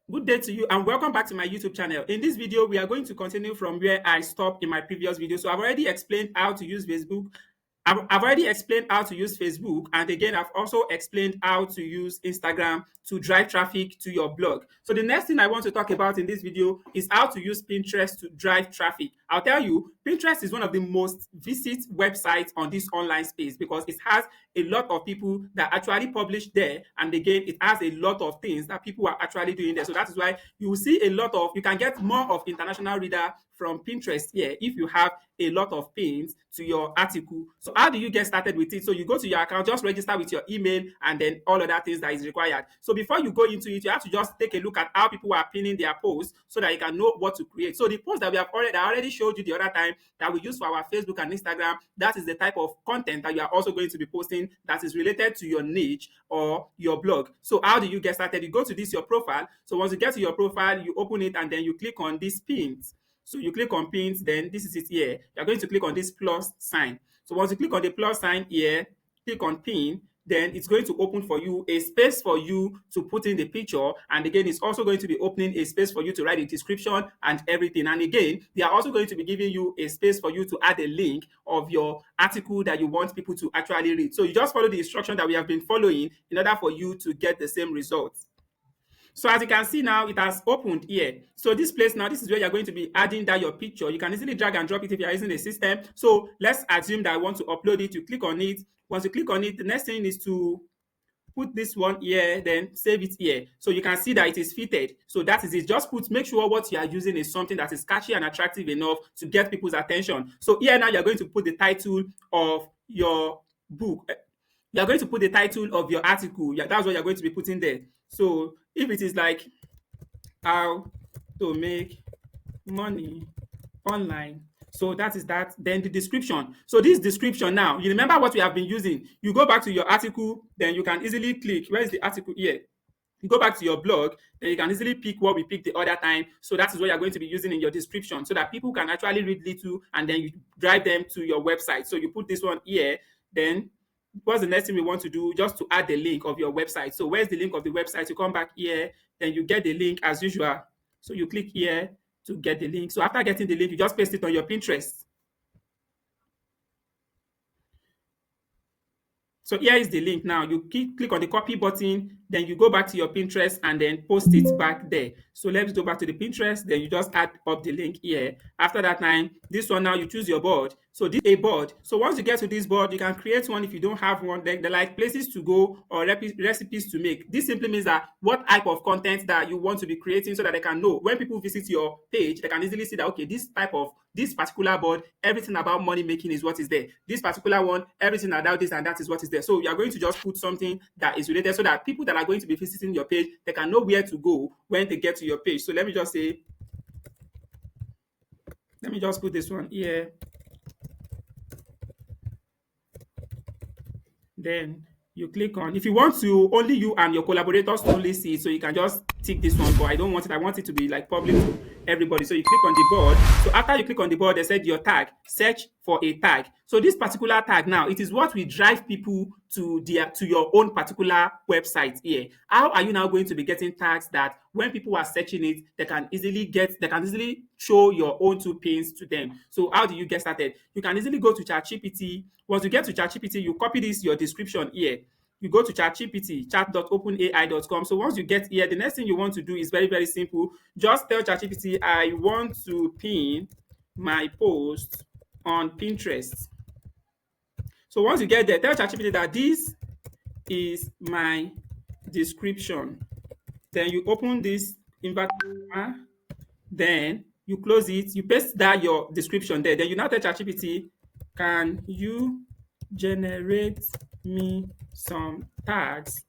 Good day to you and welcome back to my YouTube channel. In this video, we are going to continue from where I stopped in my previous video. So I've already explained how to use Facebook. I've already explained how to use Facebook, and again, I've also explained how to use Instagram to drive traffic to your blog. So the next thing I want to talk about in this video is how to use Pinterest to drive traffic. I'll tell you, Pinterest is one of the most visited websites on this online space because it has a lot of people that actually publish there, and again, it has a lot of things that people are actually doing there. So that is why you will see a lot of, you can get more of international reader from Pinterest here if you have a lot of pins to your article. So how do you get started with it? So you go to your account, just register with your email and then all other things that is required. So before you go into it, you have to just take a look at how people are pinning their posts so that you can know what to create. So the post that I already showed you the other time that we use for our Facebook and Instagram, that is the type of content that you are also going to be posting that is related to your niche or your blog. So how do you get started? You go to this, your profile. So once you get to your profile, you open it and then you click on these pins. So you click on pins, then this is it here. You're going to click on this plus sign. So once you click on the plus sign here, click on pin, then it's going to open for you a space for you to put in the picture. And again, it's also going to be opening a space for you to write a description and everything. And again, they are also going to be giving you a space for you to add a link of your article that you want people to actually read. So you just follow the instruction that we have been following in order for you to get the same results. So as you can see now, it has opened here. So this place now, this is where you're going to be adding that your picture. You can easily drag and drop it if you're using a system. So let's assume that I want to upload it. You click on it. Once you click on it, the next thing is to put this one here, then save it here. So you can see that it is fitted. So that is it. Just make sure what you are using is something that is catchy and attractive enough to get people's attention. So here now you're going to put the title of your book. You're going to put the title of your article. Yeah, that's what you're going to be putting there. So if it is like how to make money online, so that is that. Then the description. So this description now, you remember what we have been using. You go back to your article, then you can easily click. Where is the article here? You go back to your blog, then you can easily pick what we picked the other time. So that is what you're going to be using in your description so that people can actually read little and then you drive them to your website. So you put this one here, then what's the next thing we want to do? Just to add the link of your website. So where's the link of the website? You come back here, then you get the link as usual. So you click here to get the link. So after getting the link, you just paste it on your Pinterest. So here is the link now. You click on the copy button, then you go back to your Pinterest and then post it back there. So let's go back to the Pinterest, then you just add up the link here. After that time, this one now you choose your board. So this is a board. So once you get to this board, you can create one if you don't have one. Then they're like places to go or recipes to make. This simply means that what type of content that you want to be creating so that they can know when people visit your page, they can easily see that, okay, this particular board, everything about money making is what is there. This particular one, everything about this and that is what is there. So you are going to just put something that is related so that people that are going to be visiting your page, they can know where to go when they get to your page. So let me just put this one here. Then you click on, if you want to only you and your collaborators to only see it, so you can just tick this one, but I don't want it. I want it to be like public to everybody. So you click on the board. So after you click on the board, they said your tag, search for a tag. So this particular tag now, it is what will drive people to your own particular website here. How are you now going to be getting tags that when people are searching it, they can easily show your own two pins to them? So how do you get started? You can easily go to ChatGPT. Once you get to ChatGPT, you copy your description here. You go to ChatGPT, chat.openai.com. So once you get here, the next thing you want to do is very, very simple. Just tell ChatGPT, I want to pin my post on Pinterest. So once you get there, tell ChatGPT that this is my description. Then you open this inverted comma, then you close it, you paste that your description there. Then you now tell ChatGPT, can you generate me some tags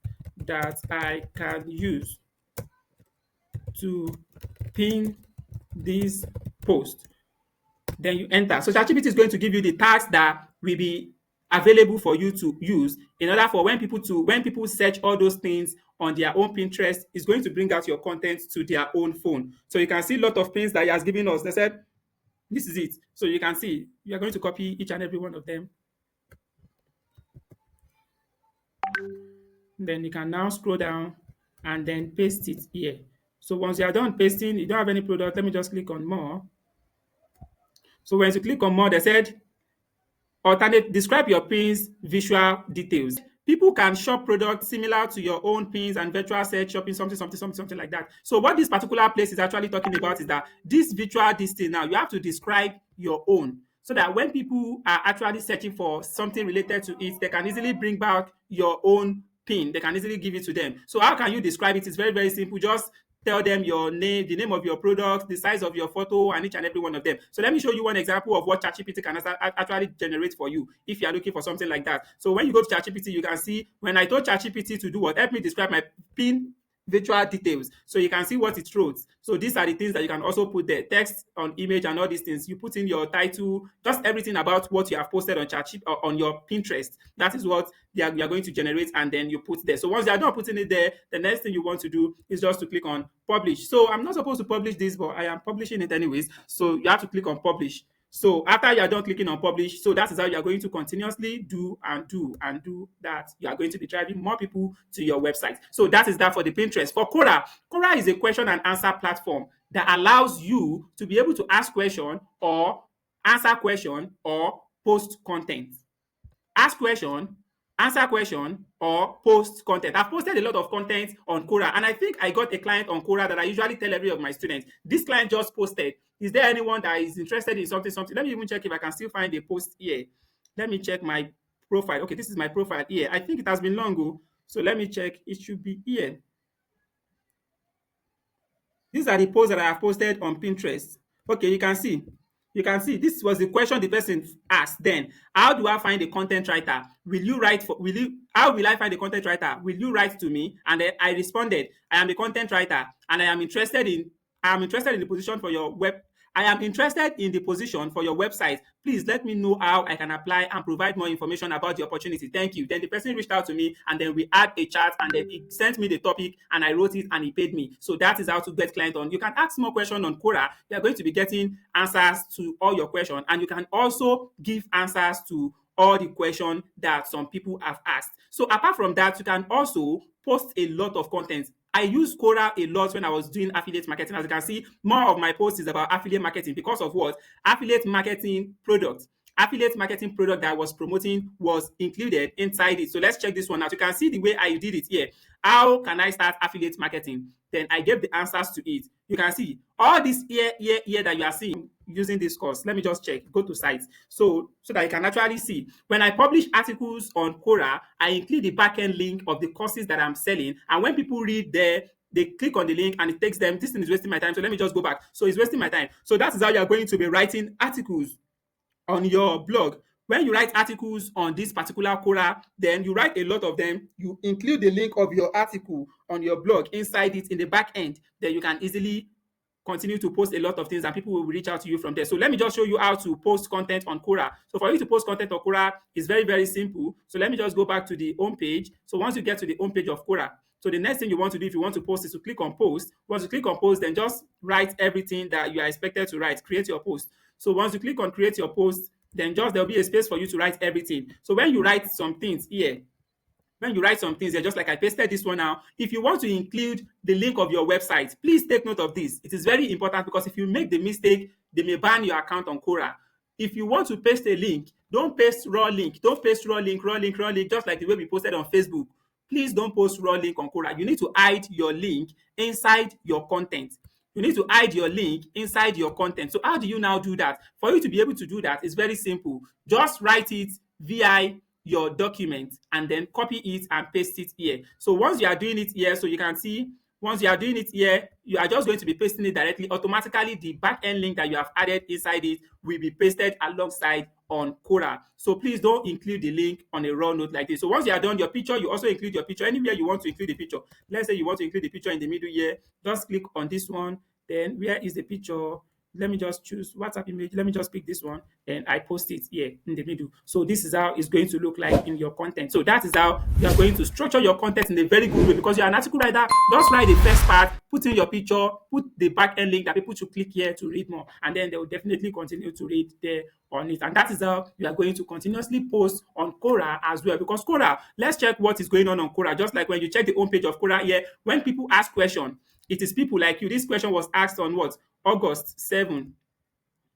that I can use to pin this post? Then you enter. So ChatGPT is going to give you the tags that will be available for you to use in order for when people search all those things on their own Pinterest, it's going to bring out your content to their own phone. So you can see a lot of pins that he has given us. They said this is it. So you can see you are going to copy each and every one of them. Then you can now scroll down and then paste it here. So once you are done pasting, you don't have any product, let me just click on more. So once you click on more, they said alternate, describe your pins visual details. People can shop products similar to your own pins and virtual search shopping, something like that. So what this particular place is actually talking about is that this virtual this thing now, you have to describe your own so that when people are actually searching for something related to it, they can easily bring back your own pin. They can easily give it to them. So how can you describe it? It's very, very simple. Just tell them your name, the name of your product, the size of your photo, and each and every one of them. So let me show you one example of what ChatGPT can actually generate for you if you are looking for something like that. So when you go to ChatGPT, you can see when I told ChatGPT to do what? Help me describe my pin virtual details. So you can see what it wrote. So these are the things that you can also put there. Text on image and all these things. You put in your title, just everything about what you have posted on ChatGPT or on your Pinterest. That is what you are going to generate, and then you put there. So once you are done putting it there, the next thing you want to do is just to click on publish. So I'm not supposed to publish this, but I am publishing it anyways. So you have to click on publish. So after you are done clicking on publish, so that is how you are going to continuously do and do and do that. You are going to be driving more people to your website. So that is that for the Pinterest. For Quora, Quora is a question and answer platform that allows you to be able to ask question or answer question or post content. Ask question, answer question, or post content. I've posted a lot of content on Quora, and I think I got a client on Quora that I usually tell every of my students. This client just posted. Is there anyone that is interested in something? Let me even check if I can still find a post here. Let me check my profile. Okay, this is my profile here. I think it has been long ago, so let me check. It should be here. These are the posts that I have posted on Pinterest. Okay, you can see. You can see this was the question the person asked then. How do I find a content writer? How will I find a content writer? Will you write to me? And then I responded, I am a content writer and I am interested in the position for your web I am interested in the position for your website. Please let me know how I can apply and provide more information about the opportunity. Thank you. Then the person reached out to me and then we had a chat and then he sent me the topic and I wrote it and he paid me. So that is how to get client on. You can ask more questions on Quora. You are going to be getting answers to all your questions, and you can also give answers to all the questions that some people have asked. So apart from that, you can also post a lot of content. I use Quora a lot when I was doing affiliate marketing. As you can see, more of my posts is about affiliate marketing because of what? Affiliate marketing product. Affiliate marketing product that I was promoting was included inside it. So let's check this one out. You can see the way I did it here. How can I start affiliate marketing? Then I gave the answers to it. You can see all this here that you are seeing using this course. Let me just check. Go to sites so that you can actually see. When I publish articles on Quora, I include the backend link of the courses that I'm selling. And when people read there, they click on the link and it takes them. This thing is wasting my time. So let me just go back. So it's wasting my time. So that is how you are going to be writing articles on your blog. When you write articles on this particular Quora, then you write a lot of them. You include the link of your article on your blog inside it in the back end. Then you can easily continue to post a lot of things and people will reach out to you from there. So let me just show you how to post content on Quora. So for you to post content on Quora is very, very simple. So let me just go back to the home page. So once you get to the home page of Quora, so the next thing you want to do if you want to post is to click on post. Once you click on post, then just write everything that you are expected to write. Create your post. So once you click on create your post, then just there'll be a space for you to write everything. So when you write some things here, just like I pasted this one now, if you want to include the link of your website, please take note of this. It is very important because if you make the mistake, they may ban your account on Quora. If you want to paste a link, don't paste raw link. Don't paste raw link, just like the way we posted on Facebook. Please don't post raw link on Quora. You need to hide your link inside your content. You need to hide your link inside your content. So how do you now do that? For you to be able to do that, it's very simple. Just write it via your document and then copy it and paste it here. So once you are doing it here, so you can see, once you are doing it here, you are just going to be pasting it directly. Automatically, the back-end link that you have added inside it will be pasted alongside on Quora. So please don't include the link on a raw note like this. So once you are done your picture, you also include your picture anywhere you want to include the picture. Let's say you want to include the picture in the middle here. Just click on this one. Then where is the picture? Let me just choose WhatsApp image. Let me just pick this one and I post it here in the middle. So this is how it's going to look like in your content. So that is how you are going to structure your content in a very good way because you're an article writer. Just write the first part, put in your picture, put the back end link that people should click here to read more. And then they will definitely continue to read there on it. And that is how you are going to continuously post on Quora as well. Because Quora, let's check what is going on Quora. Just like when you check the homepage of Quora here, when people ask questions, It is people like you. This question was asked on what? August 7.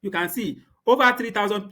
You can see over 3,000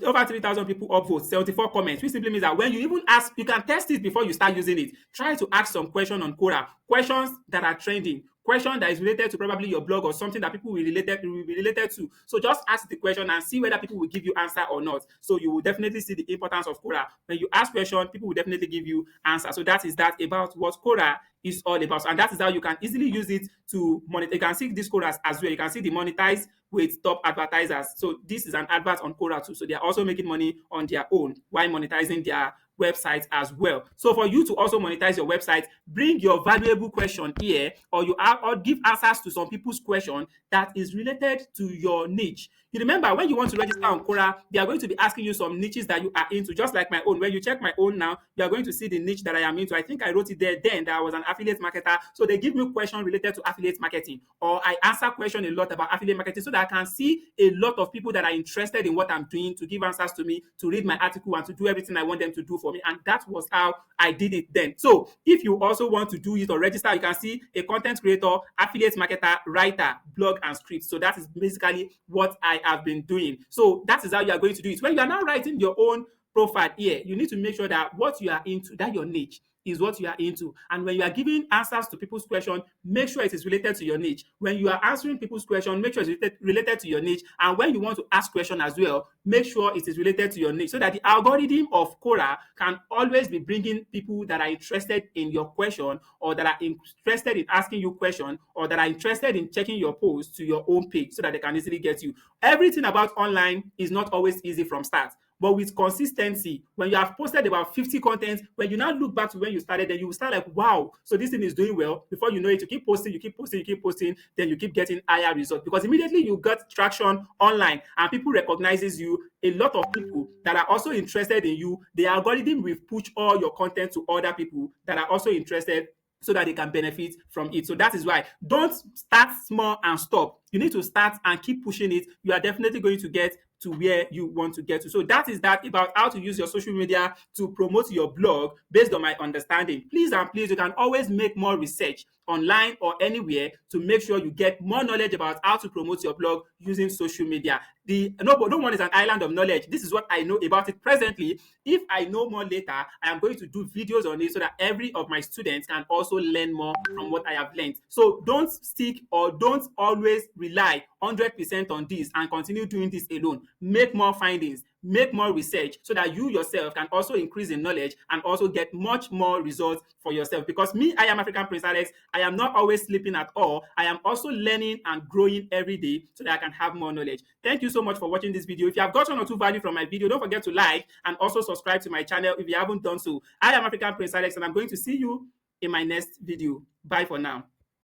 people upvote, 74 comments, which simply means that when you even ask, you can test it before you start using it. Try to ask some question on Quora, questions that are trending, question that is related to probably your blog or something that people will be related to. So just ask the question and see whether people will give you answer or not. So you will definitely see the importance of Quora. When you ask question, people will definitely give you answer. So that is that about what Quora is all about. And that is how you can easily use it to monetize. You can see this Quora as well. You can see the monetize with top advertisers. So this is an advert on Quora too. So they are also making money on their own while monetizing their website as well. So for you to also monetize your website, bring your valuable question here, or or give answers to some people's question that is related to your niche. You remember when you want to register on Quora, they are going to be asking you some niches that you are into, just like my own. When you check my own now, you are going to see the niche that I am into. I think I wrote it there then that I was an affiliate marketer. So they give me questions related to affiliate marketing, or I answer questions a lot about affiliate marketing so that I can see a lot of people that are interested in what I'm doing to give answers to me, to read my article, and to do everything I want them to do for me. And that was how I did it then. So if you also want to do it or register, you can see a content creator, affiliate marketer, writer, blog, and script. So that is basically what I have been doing. So that is how you are going to do it. When you are now writing your own profile here, you need to make sure that what you are into, that your niche, is what you are into. And when you are giving answers to people's questions, make sure it is related to your niche. When you are answering people's questions, make sure it's related to your niche. And when you want to ask questions as well, make sure it is related to your niche so that the algorithm of Quora can always be bringing people that are interested in your question, or that are interested in asking you questions, or that are interested in checking your post to your own page so that they can easily get you. Everything about online is not always easy from start. But with consistency, when you have posted about 50 contents, when you now look back to when you started, then you will start like, wow, so this thing is doing well. Before you know it, you keep posting, you keep posting, you keep posting, then you keep getting higher results. Because immediately you got traction online and people recognizes you, a lot of people that are also interested in you, the algorithm will push all your content to other people that are also interested, so that they can benefit from it. So that is why don't start small and stop. You need to start and keep pushing it. You are definitely going to get to where you want to get to. So that is that about how to use your social media to promote your blog based on my understanding. Please and please, you can always make more research online or anywhere to make sure you get more knowledge about how to promote your blog using social media. No one is an island of knowledge. This is what I know about it presently. If I know more later, I am going to do videos on it so that every of my students can also learn more from what I have learned. So don't stick or don't always rely 100% on this and continue doing this alone. Make more findings, make more research so that you yourself can also increase in knowledge and also get much more results for yourself. Because me, I am African Prince Alex. I am not always sleeping at all. I am also learning and growing every day so that I can have more knowledge. Thank you so much for watching this video. If you have got one or two value from my video, don't forget to like and also subscribe to my channel if you haven't done so. I am African Prince Alex, and I'm going to see you in my next video. Bye for now.